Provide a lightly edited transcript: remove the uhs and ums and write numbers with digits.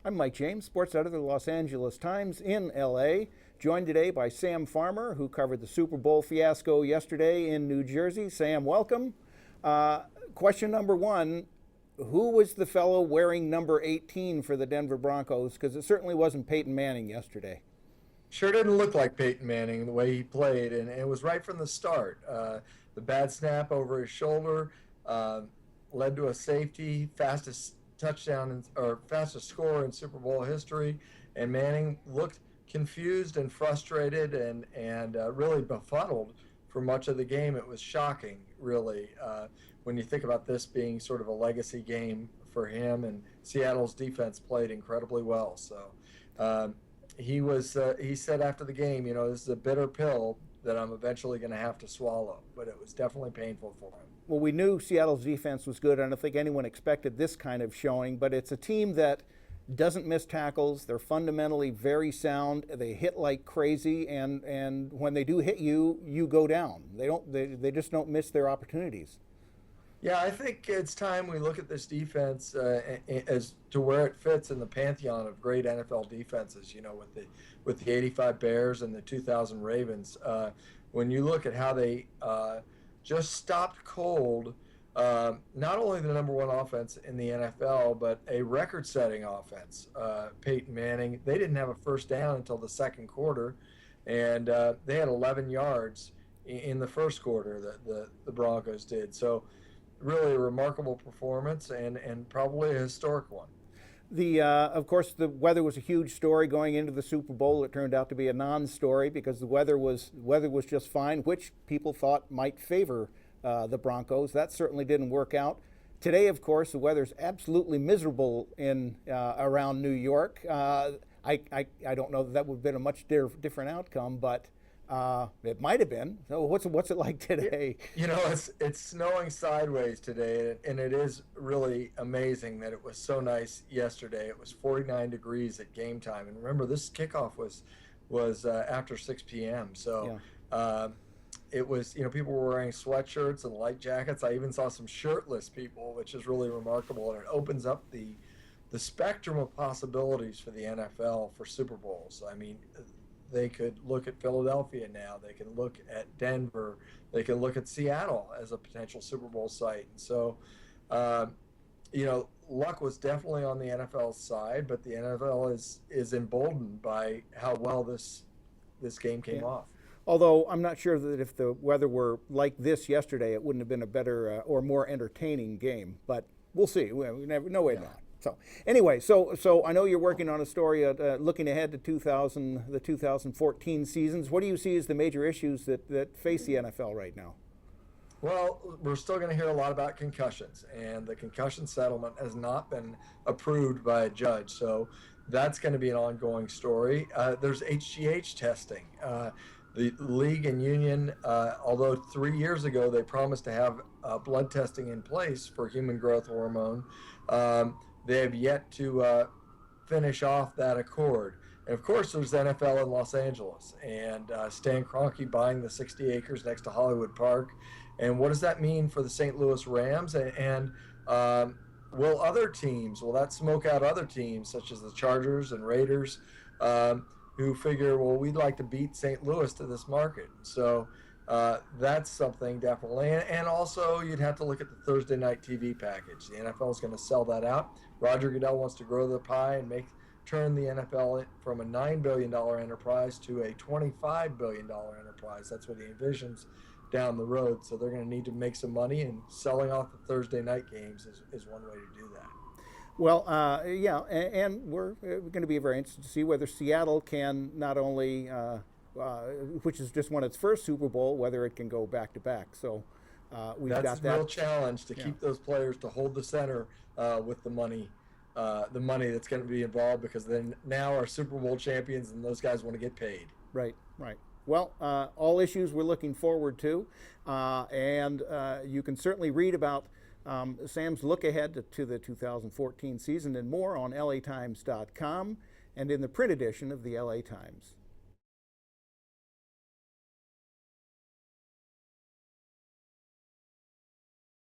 I'm Mike James, sports editor of the Los Angeles Times in LA, joined today by Sam Farmer, who covered the Super Bowl fiasco yesterday in New Jersey. Sam, welcome. Question number one, who was the fellow wearing number 18 for the Denver Broncos? Because it certainly wasn't Peyton Manning yesterday. Sure didn't look like Peyton Manning the way he played, and it was right from the start. The bad snap over his shoulder led to a safety, fastest touchdown or fastest score in Super Bowl history, and Manning looked confused and frustrated and really befuddled for much of the game. It was shocking, really, when you think about this being sort of a legacy game for him, and Seattle's defense played incredibly well. So. He said after the game, this is a bitter pill that I'm eventually going to have to swallow, but it was definitely painful for him. Well, we knew Seattle's defense was good. I don't think anyone expected this kind of showing, but it's a team that doesn't miss tackles. They're fundamentally very sound. They hit like crazy, and when they do hit you, you go down. They just don't miss their opportunities. Yeah, I think it's time we look at this defense as to where it fits in the pantheon of great NFL defenses. With the '85 Bears and the 2000 Ravens. When you look at how they just stopped cold, not only the number one offense in the NFL, but a record-setting offense. Peyton Manning, they didn't have a first down until the second quarter, and they had 11 yards in the first quarter. The Broncos did so. Really a remarkable performance and probably a historic one. Of course, the weather was a huge story going into the Super Bowl. It turned out to be a non-story because the weather was just fine, which people thought might favor the Broncos. That certainly didn't work out. Today, of course, the weather's absolutely miserable in around New York. I don't know that would have been a much different outcome, but it might have been. So what's it like today? It's snowing sideways today, and it is really amazing that it was so nice yesterday. It was 49 degrees at game time, and remember this kickoff was after 6 p.m. So it was people were wearing sweatshirts and light jackets. I even saw some shirtless people, which is really remarkable, and it opens up the spectrum of possibilities for the NFL for Super Bowls. I mean, they could look at Philadelphia now. They can look at Denver. They can look at Seattle as a potential Super Bowl site. And so, luck was definitely on the NFL's side, but the NFL is emboldened by how well this game came off. Although I'm not sure that if the weather were like this yesterday, it wouldn't have been a better or more entertaining game. But we'll see. We never, no way not. So anyway, so I know you're working on a story looking ahead to the 2014 seasons. What do you see as the major issues that face the NFL right now? Well, we're still going to hear a lot about concussions, and the concussion settlement has not been approved by a judge. So that's going to be an ongoing story. There's HGH testing. The league and union, although 3 years ago they promised to have blood testing in place for human growth hormone, they have yet to finish off that accord. And of course, there's NFL in Los Angeles and Stan Kroenke buying the 60 acres next to Hollywood Park. And what does that mean for the St. Louis Rams? And will that smoke out other teams such as the Chargers and Raiders who figure, well, we'd like to beat St. Louis to this market? So that's something definitely. And also you'd have to look at the Thursday night TV package. The NFL is going to sell that out. Roger Goodell wants to grow the pie and turn the NFL from a $9 billion enterprise to a $25 billion enterprise. That's what he envisions down the road. So they're going to need to make some money, and selling off the Thursday night games is one way to do that. Well, and we're going to be very interested to see whether Seattle can not only which has just won its first Super Bowl, whether it can go back to back. So that's got that real challenge to keep those players to hold the center with the money that's going to be involved, because then now our Super Bowl champions and those guys want to get paid. Right. Well, all issues we're looking forward to, and you can certainly read about Sam's look ahead to the 2014 season and more on LATimes.com and in the print edition of the LA Times.